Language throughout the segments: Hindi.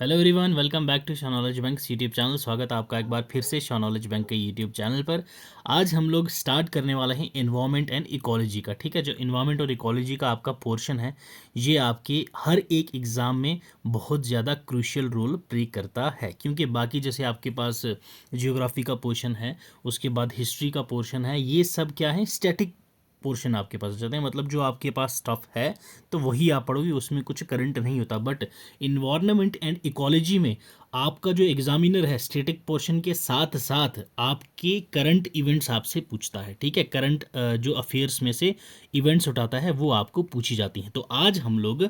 Hello everyone, welcome back to शॉनॉलेज बैंक यूट्यूब चैनल। स्वागत है आपका एक बार फिर से शॉनॉलेज बैंक के यूट्यूब चैनल पर। आज हम लोग स्टार्ट करने वाले हैं इन्वायरमेंट एंड इकोलॉजी का। ठीक है, जो इन्वायरमेंट और इकोलॉजी का आपका पोर्शन है, ये आपके हर एक एग्ज़ाम में बहुत ज़्यादा क्रूशियल रोल प्ले करता है, क्योंकि बाकी जैसे आपके पास जियोग्राफी का पोर्शन है, उसके बाद हिस्ट्री का पोर्शन है, ये सब क्या है, स्टैटिक पोर्शन आपके पास जाते हैं। मतलब जो आपके पास स्टफ है तो वही आप पढ़ोगे, उसमें कुछ करंट नहीं होता। बट इन्वायरमेंट एंड इकोलॉजी में आपका जो एग्जामिनर है, स्टैटिक पोर्शन के साथ साथ आपके करंट इवेंट्स आपसे पूछता है। ठीक है, करंट जो अफेयर्स में से इवेंट्स उठाता है वो आपको पूछी जाती हैं। तो आज हम लोग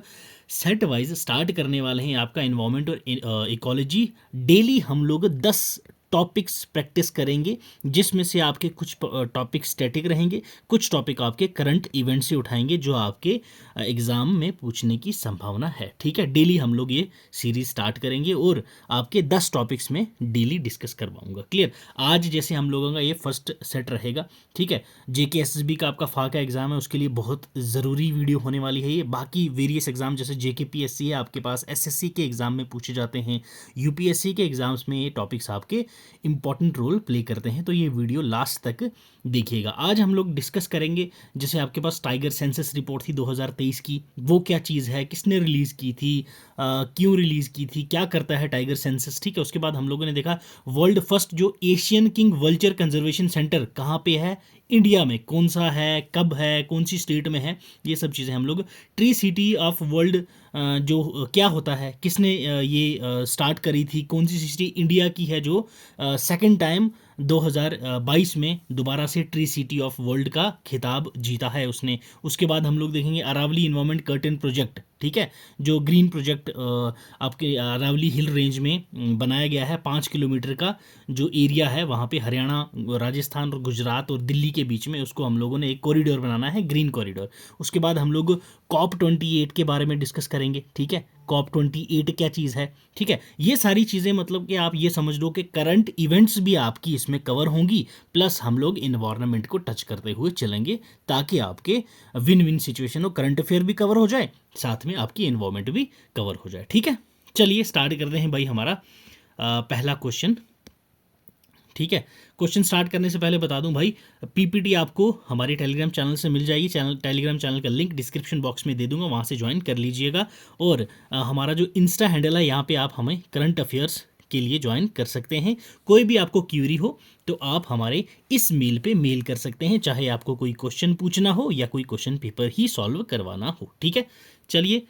सेट वाइज स्टार्ट करने वाले हैं आपका इन्वायरमेंट और इकोलॉजी। डेली हम लोग 10 टॉपिक्स प्रैक्टिस करेंगे, जिसमें से आपके कुछ टॉपिक स्टैटिक रहेंगे, कुछ टॉपिक आपके करंट इवेंट से उठाएंगे जो आपके एग्ज़ाम में पूछने की संभावना है। ठीक है, डेली हम लोग ये सीरीज स्टार्ट करेंगे और आपके 10 टॉपिक्स में डेली डिस्कस करवाऊंगा। क्लियर। आज जैसे हम लोगों का ये फर्स्ट सेट रहेगा। ठीक है, JKSSB का आपका फा का एग्ज़ाम है, उसके लिए बहुत ज़रूरी वीडियो होने वाली है ये। बाकी वेरियस एग्ज़ाम जैसे JKPSC है आपके पास, SSC के एग्ज़ाम में पूछे जाते हैं, UPSC के एग्ज़ाम्स में ये टॉपिक्स आपके इंपॉर्टेंट रोल प्ले करते हैं। तो ये वीडियो लास्ट तक देखिएगा। आज हम लोग डिस्कस करेंगे, जैसे आपके पास टाइगर सेंसस रिपोर्ट थी 2023 की, वो क्या चीज़ है, किसने रिलीज़ की थी, क्यों रिलीज़ की थी, क्या करता है टाइगर सेंसस। ठीक है, उसके बाद हम लोगों ने देखा वर्ल्ड फर्स्ट जो Asian king vulture conservation centre कहाँ पे है, इंडिया में कौन सा है, कब है, कौन सी स्टेट में है, ये सब चीज़ें हम लोग। ट्री सिटी ऑफ वर्ल्ड जो क्या होता है, किसने ये स्टार्ट करी थी, कौन सी सिटी इंडिया की है जो सेकंड टाइम 2022 में दोबारा से ट्री सिटी ऑफ वर्ल्ड का खिताब जीता है उसने। उसके बाद हम लोग देखेंगे अरावली इन्वायरमेंट कर्टन प्रोजेक्ट। ठीक है, जो ग्रीन प्रोजेक्ट आपके अरावली हिल रेंज में बनाया गया है, 5 किलोमीटर का जो एरिया है वहाँ पे, हरियाणा, राजस्थान और गुजरात और दिल्ली के बीच में, उसको हम लोगों ने एक कॉरिडोर बनाना है, ग्रीन कॉरिडोर। उसके बाद हम लोग COP28 के बारे में डिस्कस करेंगे। ठीक है, COP28 क्या चीज़ है। ठीक है, ये सारी चीज़ें मतलब कि आप ये समझ लो कि करंट इवेंट्स भी आपकी इसमें कवर होंगी, प्लस हम लोग इन्वायरमेंट को टच करते हुए चलेंगे, ताकि आपके विन विन सिचुएशन हो, करंट अफेयर भी कवर हो जाए, साथ में आपकी इन्वायरमेंट भी कवर हो जाए। ठीक है, चलिए स्टार्ट करते हैं भाई हमारा पहला क्वेश्चन। ठीक है, क्वेश्चन स्टार्ट करने से पहले बता दूं भाई, PPT आपको हमारे टेलीग्राम चैनल से मिल जाएगी। टेलीग्राम चैनल का लिंक डिस्क्रिप्शन बॉक्स में दे दूंगा, वहाँ से ज्वाइन कर लीजिएगा। और हमारा जो इंस्टा हैंडल है, यहाँ पे आप हमें करंट अफेयर्स के लिए ज्वाइन कर सकते हैं। कोई भी आपको क्यूरी हो तो आप हमारे इस मेल पे मेल कर सकते हैं, चाहे आपको कोई क्वेश्चन पूछना हो या कोई क्वेश्चन पेपर ही सॉल्व करवाना हो। ठीक है, चलिए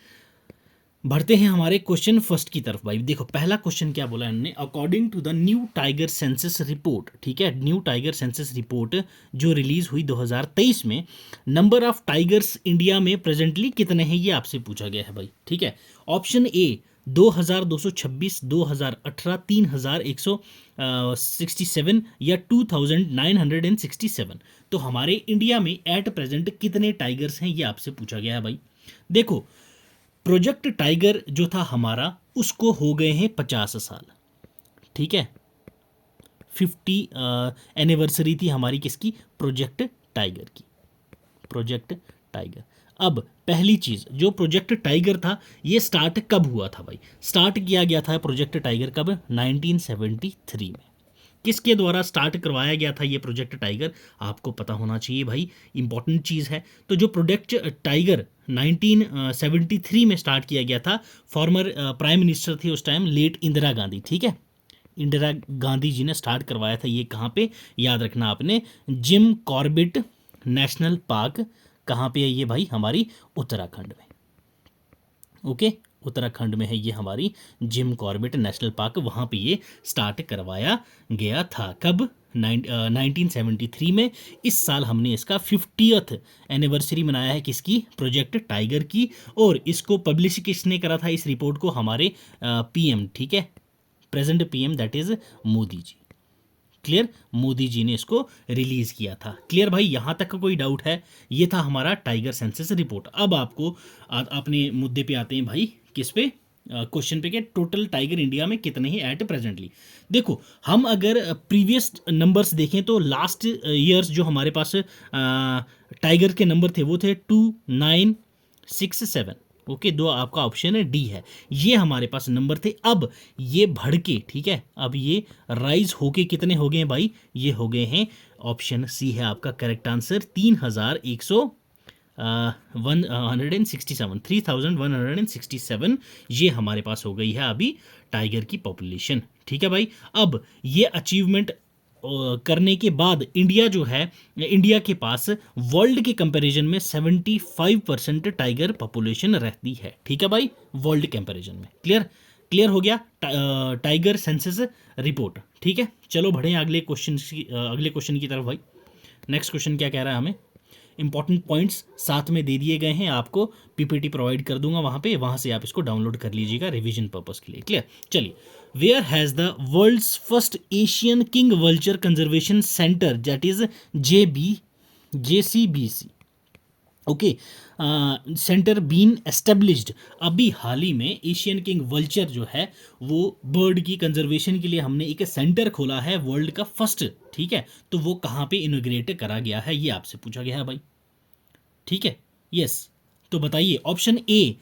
बढ़ते हैं हमारे क्वेश्चन फर्स्ट की तरफ। भाई देखो, पहला क्वेश्चन क्या बोला इन्होंने, according to the new tiger census report. ठीक है, न्यू टाइगर सेंसस रिपोर्ट जो रिलीज हुई 2023 में, नंबर ऑफ टाइगर्स इंडिया में प्रेजेंटली कितने हैं, ये आपसे पूछा गया है भाई। ठीक है, ऑप्शन ए 2226, 2018, 3167 या 2967। तो हमारे इंडिया में एट प्रेजेंट कितने टाइगर्स हैं, ये आपसे पूछा गया है भाई। देखो, प्रोजेक्ट टाइगर जो था हमारा, उसको हो गए हैं 50 साल। ठीक है, 50 एनिवर्सरी थी हमारी किसकी, प्रोजेक्ट टाइगर की, प्रोजेक्ट टाइगर। अब पहली चीज़, जो प्रोजेक्ट टाइगर था ये स्टार्ट कब हुआ था भाई, स्टार्ट किया गया था प्रोजेक्ट टाइगर कब, 1973 में। किसके द्वारा स्टार्ट करवाया गया था ये प्रोजेक्ट टाइगर, आपको पता होना चाहिए भाई, इंपॉर्टेंट चीज़ है। तो जो प्रोजेक्ट टाइगर 1973 में स्टार्ट किया गया था, फॉर्मर प्राइम मिनिस्टर थे उस टाइम लेट इंदिरा गांधी। ठीक है, इंदिरा गांधी जी ने स्टार्ट करवाया था ये। कहाँ पे, याद रखना आपने, जिम कॉर्बेट नेशनल पार्क। कहाँ पे है ये भाई, हमारी उत्तराखंड में। ओके, उत्तराखंड में है ये हमारी जिम कॉर्बेट नेशनल पार्क, वहाँ पे ये स्टार्ट करवाया गया था। कब, 1973 में। इस साल हमने इसका 50th एनिवर्सरी मनाया है, किसकी, प्रोजेक्ट टाइगर की। और इसको पब्लिश किसने करा था इस रिपोर्ट को, हमारे PM। ठीक है, present PM that is Modi ji. Clear, Modi ji ने इसको रिलीज किया था। क्लियर भाई, यहां तक का कोई डाउट है, ये था हमारा टाइगर सेंसस रिपोर्ट। अब आपको अपने मुद्दे पे आते हैं भाई, किस पे, क्वेश्चन पे, कि टोटल टाइगर इंडिया में कितने हैं एट प्रेजेंटली। देखो, हम अगर प्रीवियस नंबर्स देखें तो लास्ट ईयर्स जो हमारे पास टाइगर के नंबर थे वो थे 2967। ओके, दो आपका ऑप्शन है डी है। ये हमारे पास नंबर थे। अब ये बढ़ के, ठीक है, अब ये राइज होके कितने हो गए हैं भाई? ये हो गए हैं, ऑप्शन सी है आपका करेक्ट आंसर, 3167 ये हमारे पास हो गई है अभी टाइगर की पॉपुलेशन। ठीक है भाई। अब ये अचीवमेंट करने के बाद इंडिया जो है, इंडिया के पास वर्ल्ड के कंपैरिजन में 75% टाइगर पॉपुलेशन रहती है। ठीक है भाई, वर्ल्ड कंपैरिजन में। क्लियर? क्लियर हो गया टाइगर सेंसस रिपोर्ट। ठीक है, चलो बढ़े अगले क्वेश्चन की तरफ भाई। नेक्स्ट क्वेश्चन क्या कह रहा है हमें? इंपॉर्टेंट पॉइंट्स साथ में दे दिए गए हैं, आपको पीपीटी प्रोवाइड कर दूंगा वहां पे, वहां से आप इसको डाउनलोड कर लीजिएगा रिवीजन पर्पस के लिए। क्लियर? चलिए, where has the world's first Asian king vulture conservation centre, that is JCBC, okay, centre been established? अभी हाल ही में एशियन किंग वल्चर जो है वो बर्ड की कंजर्वेशन के लिए हमने एक सेंटर खोला है, वर्ल्ड का फर्स्ट। ठीक है, तो वो कहाँ पे इनोग्रेट करा गया है, ये आपसे पूछा गया है भाई। ठीक है, यस, तो बताइए। Option A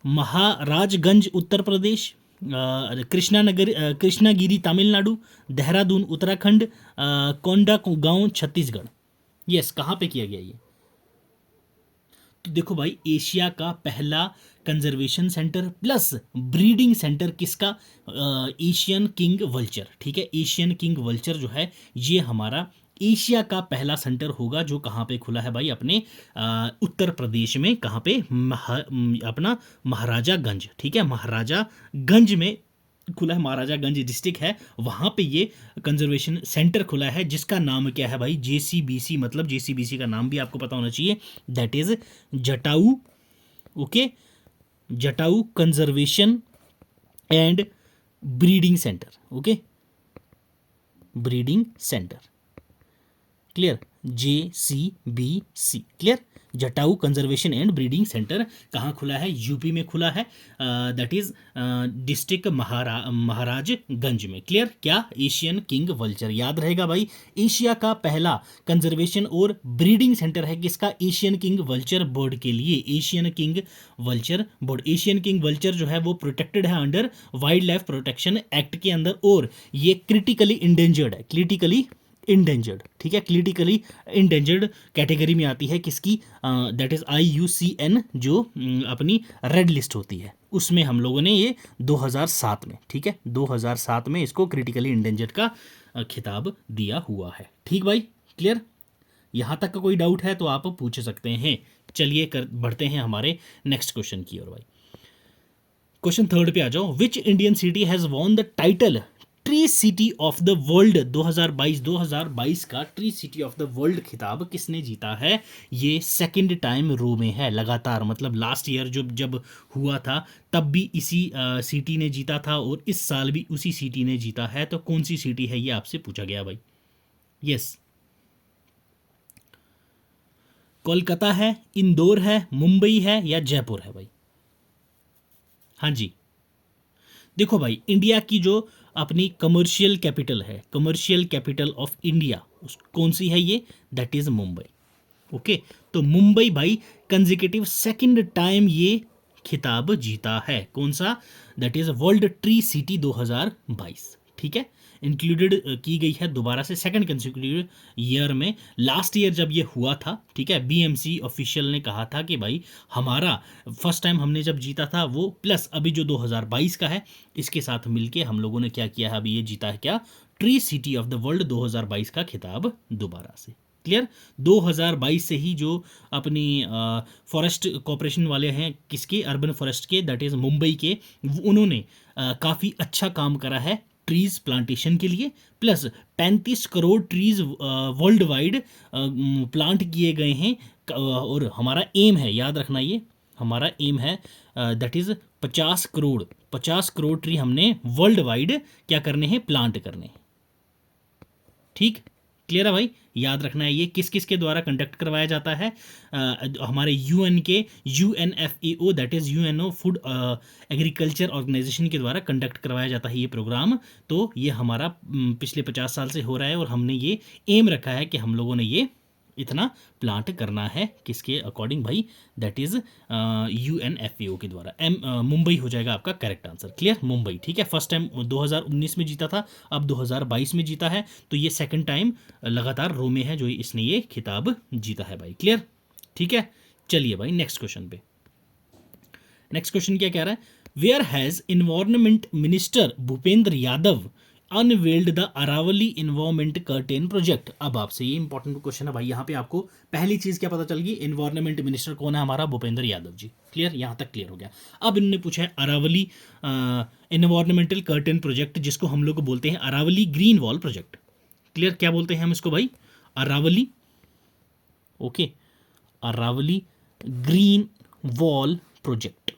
Maharajganj Uttar Pradesh, Krishnagiri Tamil Nadu, Dehradun Uttarakhand, Kondagaon Chhattisgarh. Yes, कहाँ पे किया गया ये? तो देखो भाई, एशिया का पहला conservation centre plus breeding centre किसका? Asian king vulture. ठीक है, एशियन किंग वल्चर जो है ये हमारा एशिया का पहला सेंटर होगा, जो कहाँ पे खुला है भाई? अपने उत्तर प्रदेश में। कहाँ पे? अपना महाराजागंज। ठीक है, महाराजागंज में खुला है, महाराजागंज डिस्ट्रिक्ट है, वहाँ पे ये कंजर्वेशन सेंटर खुला है, जिसका नाम क्या है भाई? JCBC। मतलब JCBC का नाम भी आपको पता होना चाहिए, that is Jatayu. Okay, Jatayu conservation and breeding centre. Okay, breeding centre. Clear? JCBC। Clear? Jatayu conservation and breeding centre कहाँ खुला है? यूपी में खुला है, दैट इज डिस्ट्रिक्ट महाराजगंज में। क्लियर? क्या? Asian king vulture. याद रहेगा भाई, एशिया का पहला कंजर्वेशन और ब्रीडिंग सेंटर है किसका? एशियन किंग वल्चर बर्ड के लिए। Asian king vulture bird, Asian king vulture जो है वो प्रोटेक्टेड है under wild life protection act के अंदर, और ये क्रिटिकली इंडेंजर्ड है। Critically endangered. ठीक है, क्रिटिकली इंडेंजर्ड कैटेगरी में आती है किसकी? दैट इज IUCN, जो अपनी रेड लिस्ट होती है, उसमें हम लोगों ने ये 2007 में, ठीक है, 2007 में इसको क्रिटिकली इंडेंजर्ड का खिताब दिया हुआ है। ठीक भाई, क्लियर? यहाँ तक का कोई डाउट है तो आप पूछ सकते हैं। चलिए बढ़ते हैं हमारे नेक्स्ट क्वेश्चन की ओर भाई। क्वेश्चन थर्ड पे आ जाओ। Which Indian city has won the title tree city of the world 2022 का tree city of the world खिताब किसने जीता है? ये सेकंड टाइम रो में है लगातार, मतलब लास्ट ईयर जब हुआ था तब भी इसी सिटी ने जीता था, और इस साल भी उसी सिटी ने जीता है। तो कौन सी सिटी है ये आपसे पूछा गया भाई। यस, कोलकाता है, इंदौर है, मुंबई है, या जयपुर है भाई? हाँ जी, देखो भाई, इंडिया की जो अपनी कमर्शियल कैपिटल है, कमर्शियल कैपिटल ऑफ इंडिया, कौन सी है ये? That is Mumbai. ओके, तो मुंबई भाई कंजिक्यूटिव सेकंड टाइम ये खिताब जीता है। कौन सा? That is world tree city 2022। ठीक है, इंक्लूडेड की गई है दोबारा से सेकंड कंसिक्यूटिव ईयर में। लास्ट ईयर जब ये हुआ था, ठीक है, BMC ऑफिशियल ने कहा था कि भाई हमारा फर्स्ट टाइम हमने जब जीता था वो, प्लस अभी जो 2022 का है, इसके साथ मिलके हम लोगों ने क्या किया है? अभी ये जीता है क्या? Tree city of the world 2022 का खिताब दोबारा से। क्लियर? 2022 से ही जो अपनी फॉरेस्ट कॉरपोरेशन वाले हैं, किसके? अर्बन फॉरेस्ट के, दैट इज मुंबई के, उन्होंने काफ़ी अच्छा काम करा है ट्रीज प्लांटेशन के लिए, plus 35 crore trees world wide plant किए गए हैं। और हमारा एम है, याद रखना, ये हमारा एम है, दैट इज 50 करोड़ ट्री हमने वर्ल्ड वाइड क्या करने हैं? प्लांट करने हैं। ठीक, क्लियर है भाई? याद रखना है ये किस किस के द्वारा कंडक्ट करवाया जाता है? हमारे UN के UNFAO, that is UNO food agriculture organisation के द्वारा कंडक्ट करवाया जाता है ये प्रोग्राम। तो ये हमारा पिछले 50 साल से हो रहा है, और हमने ये एम रखा है कि हम लोगों ने ये इतना प्लांट करना है, किसके अकॉर्डिंग भाई, दैट इज UNFPO के द्वारा। मुंबई हो जाएगा आपका करेक्ट आंसर। क्लियर, मुंबई। ठीक है, फर्स्ट टाइम 2019 में जीता था, अब 2022 में जीता है, तो ये सेकंड टाइम लगातार रो में है जो इसने ये खिताब जीता है भाई। क्लियर, ठीक है। चलिए भाई नेक्स्ट क्वेश्चन पे। नेक्स्ट क्वेश्चन क्या कह रहा है, where has environment minister Bhupender Yadav unveiled the Aravalli environment curtain project. अब आपसे ये इंपॉर्टेंट क्वेश्चन है भाई, यहाँ पे आपको पहली चीज क्या पता चल गई, इन्वायरमेंट मिनिस्टर कौन है हमारा, भूपेंद्र यादव जी। क्लियर, यहाँ तक क्लियर हो गया। अब इन्होंने पूछा है अरावली इन्वायरमेंटल कर्टेन प्रोजेक्ट, जिसको हम लोग बोलते हैं Aravalli green wall project. Clear, क्या बोलते हैं हम इसको भाई, Aravalli, okay, Aravalli green wall project.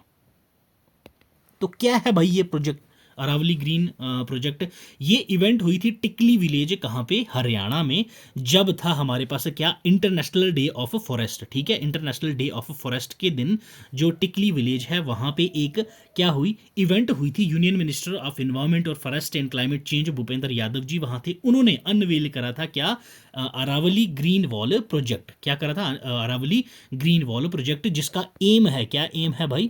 तो क्या है भाई ये प्रोजेक्ट, अरावली ग्रीन प्रोजेक्ट। ये इवेंट हुई थी टिकली विलेज, कहाँ पे, हरियाणा में, जब था हमारे पास क्या, इंटरनेशनल डे ऑफ फॉरेस्ट। ठीक है, इंटरनेशनल डे ऑफ फॉरेस्ट के दिन जो टिकली विलेज है वहाँ पे एक क्या हुई, इवेंट हुई थी। यूनियन मिनिस्टर ऑफ एनवायरमेंट और forest and climate change Bhupender Yadav ji वहाँ थे, उन्होंने अनवेल करा था क्या, अरावली ग्रीन वॉल प्रोजेक्ट। क्या करा था, अरावली ग्रीन वॉल प्रोजेक्ट, जिसका एम है, क्या एम है भाई,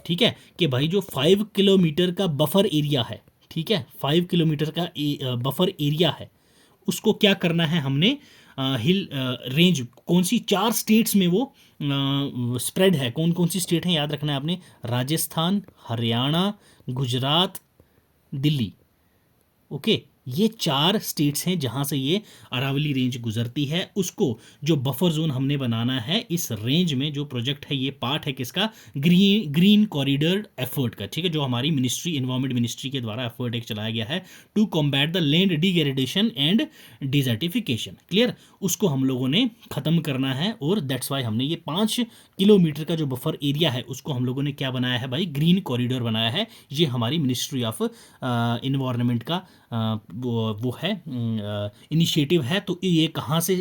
ठीक है, कि भाई जो 5 किलोमीटर का बफर एरिया है, ठीक है, 5 किलोमीटर का बफर एरिया है, उसको क्या करना है हमने, हिल रेंज कौन सी 4 स्टेट्स में वो स्प्रेड है, कौन कौन सी स्टेट है याद रखना है आपने, राजस्थान, हरियाणा, गुजरात, दिल्ली। ओके, ये 4 स्टेट्स हैं जहां से ये अरावली रेंज गुजरती है। उसको जो बफर जोन हमने बनाना है इस रेंज में, जो प्रोजेक्ट है ये पार्ट है किसका, ग्रीन कॉरिडोर एफर्ट का। ठीक है, जो हमारी मिनिस्ट्री, एनवायरमेंट मिनिस्ट्री के द्वारा एफर्ट एक चलाया गया है to combat the land degradation and desertification. Clear, उसको हम लोगों ने खत्म करना है, और दैट्स वाई हमने ये 5 किलोमीटर का जो बफर एरिया है उसको हम लोगों ने क्या बनाया है भाई, ग्रीन कॉरिडोर बनाया है। ये हमारी मिनिस्ट्री ऑफ इन्वायरमेंट का वो है, इनिशिएटिव है। तो ये कहाँ से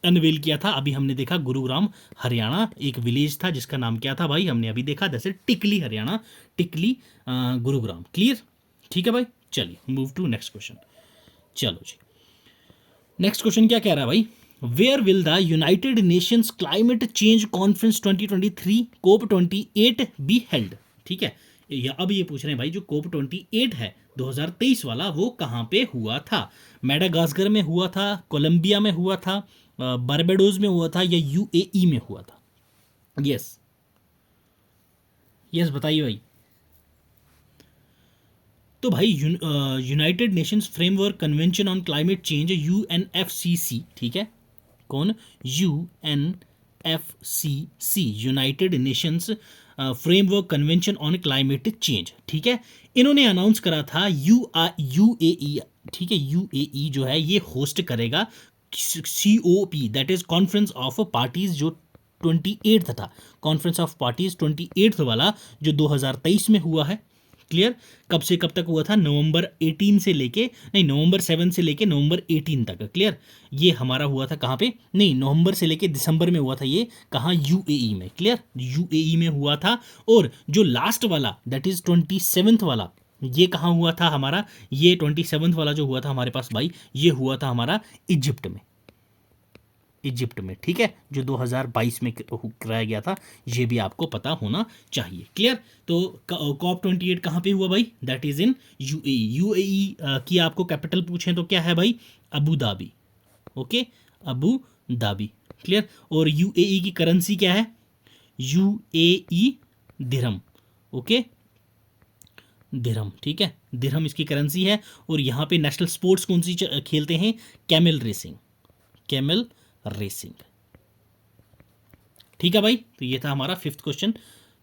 अनवेल किया था, अभी हमने देखा गुरुग्राम हरियाणा, एक विलेज था जिसका नाम क्या था भाई, हमने अभी देखा, जैसे टिकली हरियाणा, टिकली गुरुग्राम। क्लियर, ठीक है भाई। चलिए मूव टू नेक्स्ट क्वेश्चन। चलो जी, नेक्स्ट क्वेश्चन क्या कह रहा है भाई, where will the United Nations climate change conference 2023 COP28 be held. ठीक है, अब ये पूछ रहे हैं भाई जो COP28 है 2023 वाला, वो कहाँ पे हुआ था, मेडागास्कर में हुआ था, कोलंबिया में हुआ था, बारबाडोस में हुआ था, या UAE में हुआ था। यस यस बताइए भाई। तो भाई United Nations framework convention on climate change, UNFCC, ठीक है, कौन, UNFCC, United Nations framework convention on climate change. ठीक है, इन्होंने अनाउंस करा था UAE, ठीक है, UAE जो है ये होस्ट करेगा COP, that is conference of parties, जो 28 था, कॉन्फ्रेंस ऑफ पार्टीज 28 वाला जो 2023 में हुआ है। क्लियर, कब से कब तक हुआ था, नवंबर 18 से लेके, नहीं नवंबर 7 से लेके नवंबर 18 तक। क्लियर, ये हमारा हुआ था कहाँ पे, नहीं नवंबर से लेके दिसंबर में हुआ था, ये कहाँ, UAE में। क्लियर, UAE में हुआ था। और जो लास्ट वाला दैट इज 27th वाला, ये कहाँ हुआ था हमारा, ये 27th वाला जो हुआ था हमारे पास भाई, ये हुआ था हमारा इजिप्ट में, इजिप्ट में। ठीक है, जो 2022 में कराया गया था, ये भी आपको पता होना चाहिए। क्लियर, तो COP28 कहाँ पे हुआ भाई, that is in UAE। UAE की आपको कैपिटल पूछें तो क्या है भाई, Abu Dhabi. Okay, Abu Dhabi. Clear, और UAE की करेंसी क्या है, UAE दिरहम। ओके, दिरहम। ठीक है, दिरहम इसकी करेंसी है। और यहाँ पे नेशनल स्पोर्ट्स कौन सी खेलते हैं, कैमल रेसिंग, कैमल रेसिंग। ठीक है भाई, तो ये था हमारा 5th क्वेश्चन।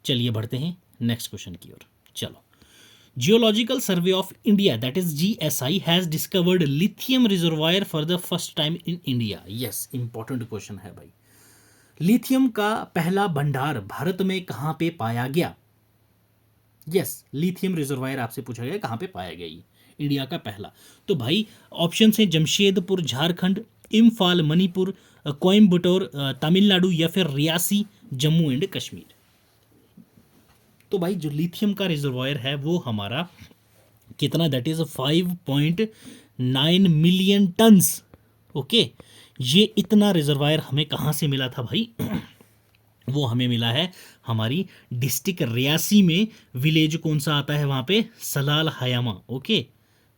चलिए बढ़ते हैं नेक्स्ट क्वेश्चन की ओर। चलो, geological survey of India that is GSI has discovered lithium reservoir for the first time in India. Yes, important question है भाई, लिथियम का पहला भंडार भारत में कहाँ पे पाया गया। यस, लिथियम रिजर्वायर आपसे पूछा गया कहाँ पे पाया गया, ये इंडिया का पहला। तो भाई ऑप्शन है जमशेदपुर झारखंड, इम्फाल मणिपुर, कोयम्बटूर तमिलनाडु, या फिर रियासी जम्मू एंड कश्मीर। तो भाई जो लिथियम का रिजर्वायर है वो हमारा कितना, that is 5.9 million turns. Okay, ये इतना रिजर्वायर हमें कहाँ से मिला था भाई? वो हमें मिला है हमारी डिस्ट्रिक्ट रियासी में। विलेज कौन सा आता है वहाँ पे? सलाल हयामा। ओके,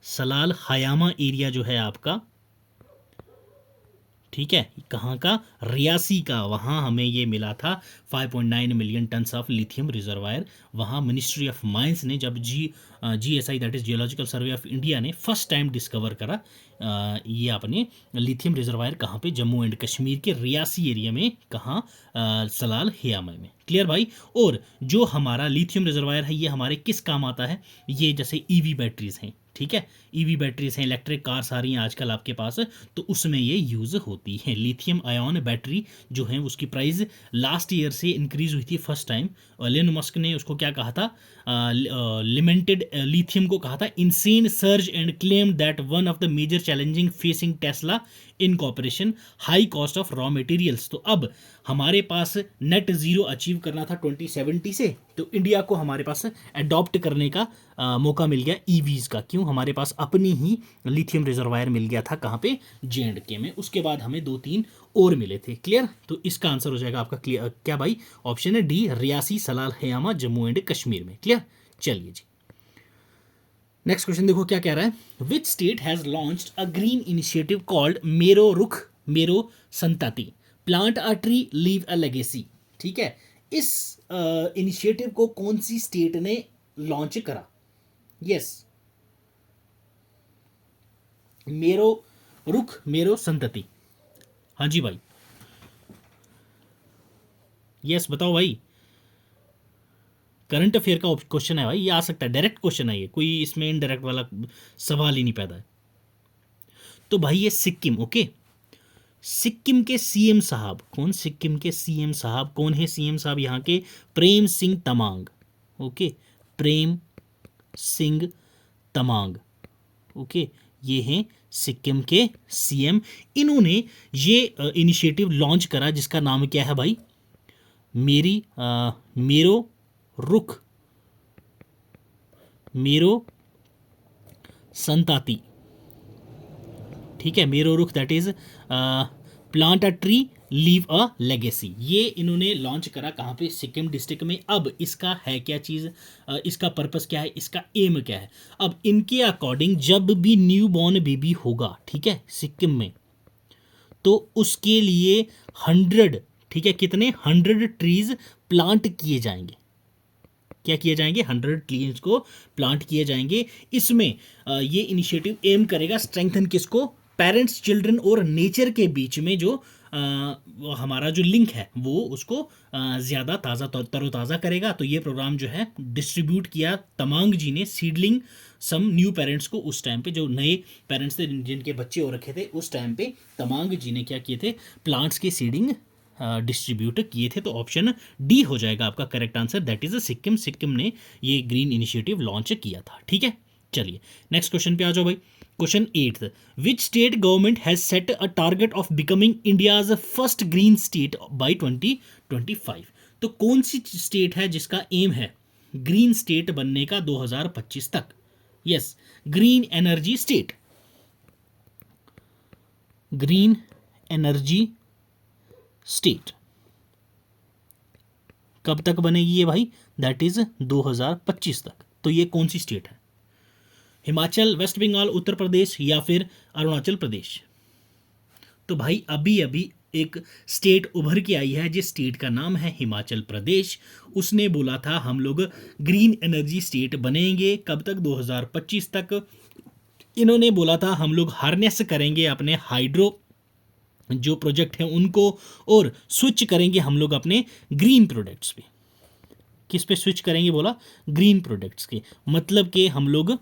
सलाल हयामा एरिया जो है आपका, ठीक है, कहाँ का? रियासी का। वहाँ हमें ये मिला था 5.9 million tons of lithium reservoir. वहाँ मिनिस्ट्री ऑफ माइंस ने जब GSI that is geological survey of India ने फर्स्ट टाइम डिस्कवर करा ये अपने लिथियम रिजर्वायर कहाँ पे? जम्मू एंड कश्मीर के रियासी एरिया में। कहाँ? सलाल हियामा में। क्लियर भाई? और जो हमारा लिथियम रिजर्वायर है ये हमारे किस काम आता है? ये जैसे EV बैटरीज हैं, ठीक है, EV बैटरीज हैं, इलेक्ट्रिक कार्स आ रही हैं आजकल आपके पास, तो उसमें ये यूज़ होती है। लिथियम आयन बैटरी जो है उसकी प्राइस लास्ट ईयर से इंक्रीज हुई थी फर्स्ट टाइम। एलन मस्क ने उसको क्या कहा था? लिमिटेड लिथियम को कहा था insane surge and claim that one of the major challenging facing Tesla in corporation high cost of raw materials. तो अब हमारे पास नेट ज़ीरो अचीव करना था 2070 से, तो इंडिया को हमारे पास अडॉप्ट करने का मौका मिल गया ईवीज़ का। क्यों? हमारे पास अपनी ही लिथियम रिजर्वायर मिल गया था। कहाँ पे? J&K में। उसके बाद हमें 2-3 और मिले थे। क्लियर? तो इसका आंसर हो जाएगा आपका क्लियर क्या भाई? ऑप्शन है डी, रियासी सलाल हयामा जम्मू एंड कश्मीर में। क्लियर? चलिए जी, नेक्स्ट क्वेश्चन देखो क्या कह रहा है। Which state has launched a green initiative called मेरो रुख मेरो संतति, plant a tree leave a legacy. ठीक है, इस इनिशिएटिव को कौन सी स्टेट ने लॉन्च करा? यस, मेरो रुख मेरो संतति। हाँ जी भाई, यस बताओ भाई। करंट अफेयर का क्वेश्चन है भाई, ये आ सकता है, डायरेक्ट क्वेश्चन है ये, कोई इसमें इनडायरेक्ट वाला सवाल ही नहीं पैदा है। तो भाई ये सिक्किम। ओके, सिक्किम के सीएम साहब कौन? सिक्किम के सीएम साहब कौन है? सीएम साहब यहाँ के प्रेम सिंह तमांग। ओके, प्रेम सिंह तमांग। ओके, ये हैं सिक्किम के सीएम। इन्होंने ये इनिशिएटिव लॉन्च करा जिसका नाम क्या है भाई? मेरो रुख मेरो संताति। ठीक है, मेरो रुख that is plant a tree leave a legacy. ये इन्होंने लॉन्च करा कहाँ पे? सिक्किम डिस्ट्रिक्ट में। अब इसका है क्या चीज़? इसका पर्पस क्या है? इसका एम क्या है? अब इनके अकॉर्डिंग जब भी न्यू बॉर्न बेबी होगा, ठीक है, सिक्किम में, तो उसके लिए 100, ठीक है, कितने? 100 ट्रीज प्लांट किए जाएंगे। क्या किए जाएंगे? 100 ट्रीज को प्लांट किए जाएंगे। इसमें ये इनिशिएटिव एम करेगा स्ट्रेंथन किसको? पेरेंट्स, चिल्ड्रन और नेचर के बीच में जो हमारा जो लिंक है वो उसको ज़्यादा तरोताज़ा करेगा। तो ये प्रोग्राम जो है डिस्ट्रीब्यूट किया तमांग जी ने, सीडलिंग सम न्यू पेरेंट्स को। उस टाइम पे जो नए पेरेंट्स थे जिनके बच्चे हो रखे थे, उस टाइम पे तमांग जी ने क्या किए थे? प्लांट्स के सीडिंग डिस्ट्रीब्यूट किए थे। तो ऑप्शन डी हो जाएगा आपका correct answer, that is Sikkim. Sikkim ने ये ग्रीन इनिशिएटिव लॉन्च किया था। ठीक है, चलिए नेक्स्ट क्वेश्चन पे आ जाओ भाई। Question 8th, which state government has set a target of becoming India's first green state by 2025। तो कौन सी स्टेट है जिसका एम है ग्रीन स्टेट बनने का 2025 तक? Yes, green energy state. Green energy state कब तक बनेगी ये भाई? दैट इज 2025 तक। तो ये कौन सी स्टेट है? हिमाचल, वेस्ट बंगाल, उत्तर प्रदेश या फिर अरुणाचल प्रदेश? तो भाई अभी अभी एक स्टेट उभर के आई है जिस स्टेट का नाम है हिमाचल प्रदेश। उसने बोला था हम लोग ग्रीन एनर्जी स्टेट बनेंगे। कब तक? 2025 तक। इन्होंने बोला था हम लोग हार्नेस करेंगे अपने हाइड्रो जो प्रोजेक्ट हैं उनको, और स्विच करेंगे हम लोग अपने ग्रीन प्रोडक्ट्स पे। किस पे स्विच करेंगे? बोला ग्रीन प्रोडक्ट्स के। मतलब कि हम लोग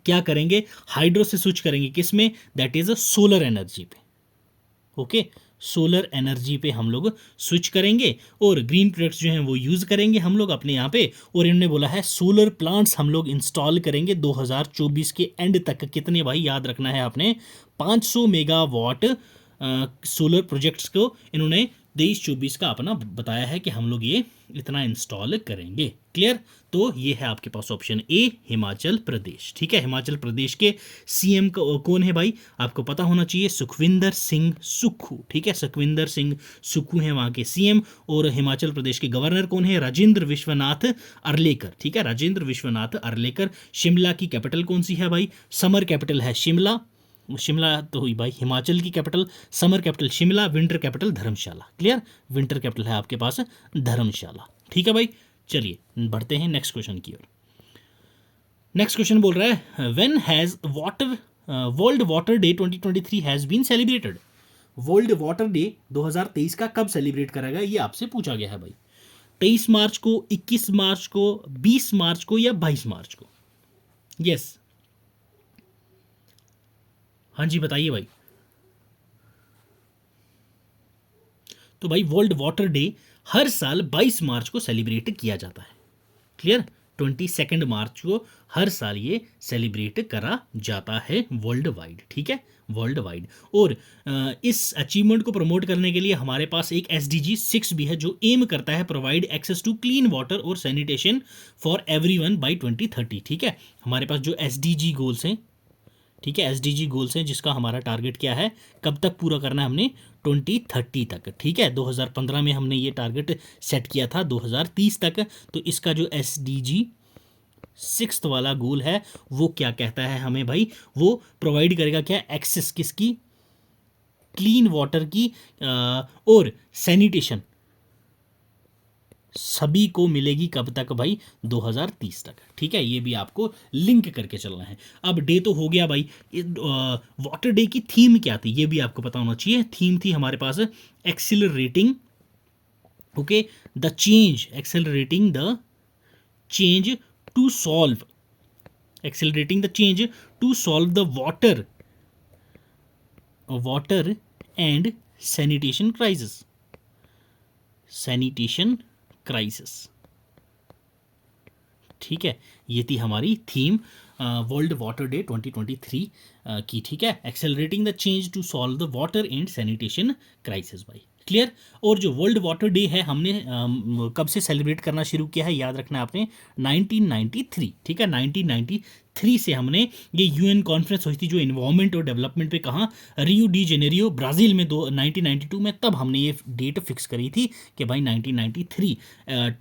क्या करेंगे? हाइड्रो से स्विच करेंगे किस में? दैट इज सोलर एनर्जी पे। ओके, सोलर एनर्जी पे हम लोग स्विच करेंगे और ग्रीन प्रोडक्ट्स जो हैं वो यूज़ करेंगे हम लोग अपने यहाँ पे। और इन्होंने बोला है सोलर प्लांट्स हम लोग इंस्टॉल करेंगे 2024 के एंड तक। कितने भाई? याद रखना है आपने, 500 मेगावाट सोलर प्रोजेक्ट्स को इन्होंने 23-24 का अपना बताया है कि हम लोग ये इतना इंस्टॉल करेंगे। क्लियर? तो ये है आपके पास ऑप्शन ए, हिमाचल प्रदेश। ठीक है, हिमाचल प्रदेश के सीएम कौन है भाई? आपको पता होना चाहिए, सुखविंदर सिंह सुक्खू। ठीक है, सुखविंदर सिंह सुक्खू है वहाँ के सीएम। और हिमाचल प्रदेश के गवर्नर कौन है? राजेंद्र विश्वनाथ अर्लेकर। ठीक है, राजेंद्र विश्वनाथ अर्लेकर। शिमला की कैपिटल कौन सी है भाई? समर कैपिटल है शिमला। शिमला तो हुई भाई हिमाचल की capital, summer capital Shimla, winter capital Dharamshala. Clear? Winter capital है आपके पास धर्मशाला। ठीक है भाई, चलिए बढ़ते हैं नेक्स्ट क्वेश्चन की ओर। नेक्स्ट क्वेश्चन बोल रहा है, when has water world water day 2023 has been celebrated? World water day 2023 का कब सेलिब्रेट करा गया, ये आपसे पूछा गया है भाई। 23 मार्च को, 21 मार्च को, 20 मार्च को या 22 मार्च को? यस, हाँ जी बताइए भाई। तो भाई वर्ल्ड वाटर डे हर साल 22 मार्च को सेलिब्रेट किया जाता है। क्लियर? 22 मार्च को हर साल ये सेलिब्रेट करा जाता है वर्ल्ड वाइड। ठीक है, वर्ल्ड वाइड। और इस अचीवमेंट को प्रमोट करने के लिए हमारे पास एक SDG 6 भी है, जो एम करता है provide access to clean water और सैनिटेशन फॉर एवरीवन बाय 2030। ठीक है, हमारे पास जो SDG गोल्स हैं, ठीक है, SDG गोल्स हैं, जिसका हमारा टारगेट क्या है, कब तक पूरा करना है हमने? 2030 तक। ठीक है, 2015 में हमने ये टारगेट सेट किया था 2030 तक। तो इसका जो SDG 6 वाला गोल है वो क्या कहता है हमें भाई? वो प्रोवाइड करेगा क्या? एक्सेस किसकी? क्लीन वाटर की और सैनिटेशन सभी को मिलेगी कब तक भाई? 2030 तक। ठीक है, ये भी आपको लिंक करके चलना है। अब डे तो हो गया भाई, वाटर डे की थीम क्या थी ये भी आपको पता होना चाहिए। थीम थी हमारे पास accelerating, okay, the change, accelerating the change to solve, accelerating the change to solve the water and sanitation crisis, sanitation crisis. ठीक है, ये थी हमारी थीम वर्ल्ड वाटर डे 2023 की। ठीक है, accelerating the change to solve the water and sanitation crisis भाई। क्लियर? और जो वर्ल्ड वाटर डे है हमने कब से सेलिब्रेट करना शुरू किया है, याद रखना है आपने, 1993। ठीक है, 1993 से हमने ये UN कॉन्फ्रेंस हुई थी जो इन्वायरमेंट और डेवलपमेंट पे, कहाँ? रियो डी जेनेरियो ब्राज़ील में 1992 में, तब हमने ये डेट फिक्स करी थी कि भाई 1993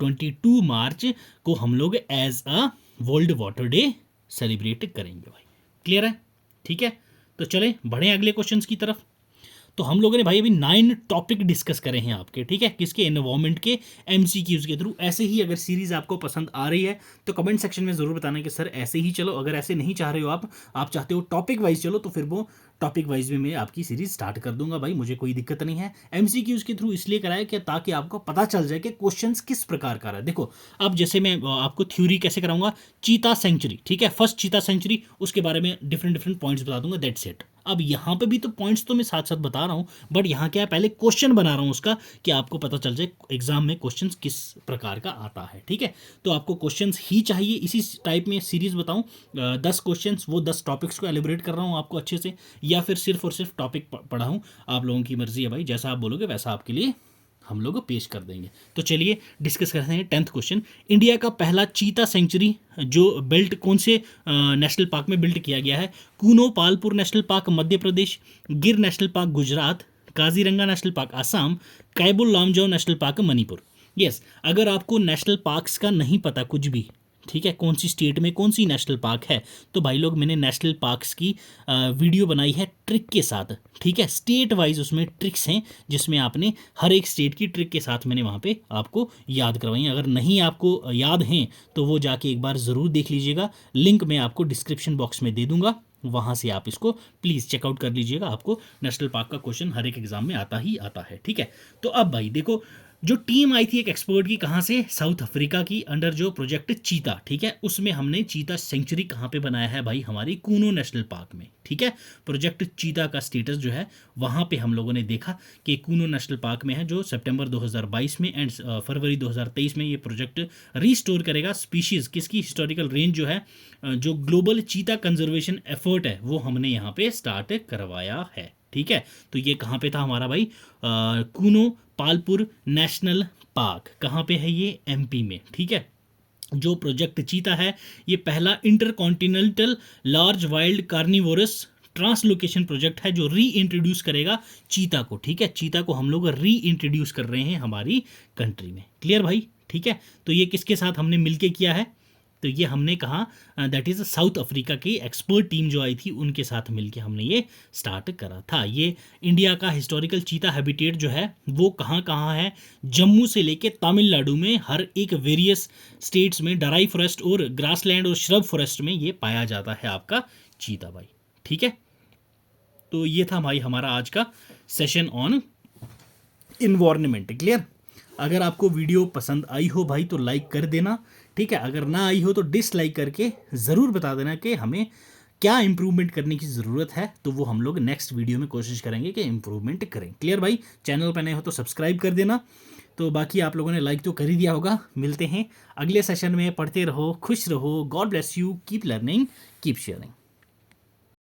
22 मार्च को हम लोग as a world water day celebrate करेंगे भाई। क्लियर है? ठीक है, तो चले बढ़े अगले क्वेश्चंस की तरफ। तो हम लोगों ने भाई अभी 9 टॉपिक डिस्कस करे हैं आपके। ठीक है, किसके? एनवायरमेंट के MCQs के थ्रू। ऐसे ही अगर सीरीज आपको पसंद आ रही है तो कमेंट सेक्शन में ज़रूर बताना कि सर ऐसे ही चलो। अगर ऐसे नहीं चाह रहे हो आप चाहते हो टॉपिक वाइज चलो, तो फिर वो टॉपिक वाइज में मैं आपकी सीरीज स्टार्ट कर दूंगा भाई, मुझे कोई दिक्कत नहीं है। MCQs के थ्रू इसलिए कराया कि ताकि आपको पता चल जाए कि क्वेश्चंस किस प्रकार का है। देखो, अब जैसे मैं आपको थ्योरी कैसे कराऊंगा, चीता सेंचुरी, ठीक है, फर्स्ट चीता सेंचुरी, उसके बारे में डिफरेंट पॉइंट्स बता दूंगा, दैट्स इट। अब यहाँ पे भी तो पॉइंट्स तो मैं साथ साथ बता रहा हूँ, बट यहाँ क्या है, पहले क्वेश्चन बना रहा हूँ उसका, कि आपको पता चल जाए एग्जाम में क्वेश्चंस किस प्रकार का आता है। ठीक है, तो आपको क्वेश्चंस ही चाहिए, इसी टाइप में सीरीज बताऊँ 10 क्वेश्चंस, वो 10 टॉपिक्स को एलिब्रेट कर रहा हूँ आपको अच्छे से, या फिर सिर्फ और सिर्फ टॉपिक पढ़ाऊँ? आप लोगों की मर्जी है भाई, जैसा आप बोलोगे वैसा आपके लिए हम लोग पेश कर देंगे। तो चलिए डिस्कस करते हैं 10th क्वेश्चन। इंडिया का पहला चीता सेंचुरी जो बिल्ट कौन से नेशनल पार्क में बिल्ट किया गया है? कूनो पालपुर नेशनल पार्क मध्य प्रदेश, गिर national park Gujarat, Kaziranga national park Assam, Keibul Lamjao national park Manipur. Yes, अगर आपको नेशनल पार्क्स का नहीं पता कुछ भी, ठीक है, कौन सी स्टेट में कौन सी नेशनल पार्क है, तो भाई लोग मैंने नेशनल पार्क्स की वीडियो बनाई है ट्रिक के साथ। ठीक है, स्टेट वाइज उसमें ट्रिक्स हैं, जिसमें आपने हर एक स्टेट की ट्रिक के साथ मैंने वहाँ पे आपको याद करवाई। अगर नहीं आपको याद हैं तो वो जाके एक बार ज़रूर देख लीजिएगा, लिंक मैं आपको डिस्क्रिप्शन बॉक्स में दे दूंगा, वहाँ से आप इसको प्लीज़ चेकआउट कर लीजिएगा। आपको नेशनल पार्क का क्वेश्चन हर एक एग्जाम में आता ही आता है। ठीक है, तो अब भाई देखो, जो टीम आई थी एक एक्सपर्ट की, कहाँ से? साउथ अफ्रीका की, अंडर जो प्रोजेक्ट चीता। ठीक है, उसमें हमने चीता सेंचुरी कहाँ पे बनाया है भाई? हमारी कूनो नेशनल पार्क में। ठीक है, प्रोजेक्ट चीता का स्टेटस जो है वहाँ पे हम लोगों ने देखा कि कूनो नेशनल पार्क में है, जो सितंबर 2022 में एंड फरवरी 2023 में ये प्रोजेक्ट रिस्टोर करेगा स्पीशीज़ किसकी? हिस्टोरिकल रेंज जो है, जो ग्लोबल चीता कंजर्वेशन एफर्ट है, वो हमने यहाँ पे स्टार्ट करवाया है। ठीक है। तो ये कहाँ पे था हमारा भाई, कूनो पालपुर नेशनल पार्क, कहाँ पे है ये, एमपी में, ठीक है। जो प्रोजेक्ट चीता है ये पहला intercontinental large wild carnivorous translocation project है जो री इंट्रोड्यूस करेगा चीता को, ठीक है। चीता को हम लोग री इंट्रोड्यूस कर रहे हैं हमारी कंट्री में। क्लियर भाई, ठीक है। तो ये किसके साथ हमने मिलके किया है, तो ये हमने कहा दैट इज़ साउथ अफ्रीका की एक्सपर्ट टीम जो आई थी उनके साथ मिलके हमने ये स्टार्ट करा था। ये इंडिया का हिस्टोरिकल चीता हैबिटेट जो है वो कहाँ कहाँ है, जम्मू से लेके तमिलनाडु में हर एक वेरियस स्टेट्स में डराई फॉरेस्ट और ग्रासलैंड और श्रब फॉरेस्ट में ये पाया जाता है आपका चीता भाई, ठीक है। तो ये था भाई हमारा आज का सेशन ऑन इन्वायरमेंट। क्लियर। अगर आपको वीडियो पसंद आई हो भाई तो लाइक कर देना, ठीक है। अगर ना आई हो तो डिसलाइक करके ज़रूर बता देना कि हमें क्या इंप्रूवमेंट करने की ज़रूरत है, तो वो हम लोग नेक्स्ट वीडियो में कोशिश करेंगे कि इंप्रूवमेंट करें। क्लियर भाई, चैनल पर नए हो तो सब्सक्राइब कर देना। तो बाकी आप लोगों ने लाइक तो कर ही दिया होगा। मिलते हैं अगले सेशन में, पढ़ते रहो, खुश रहो, God bless you, keep learning, keep sharing.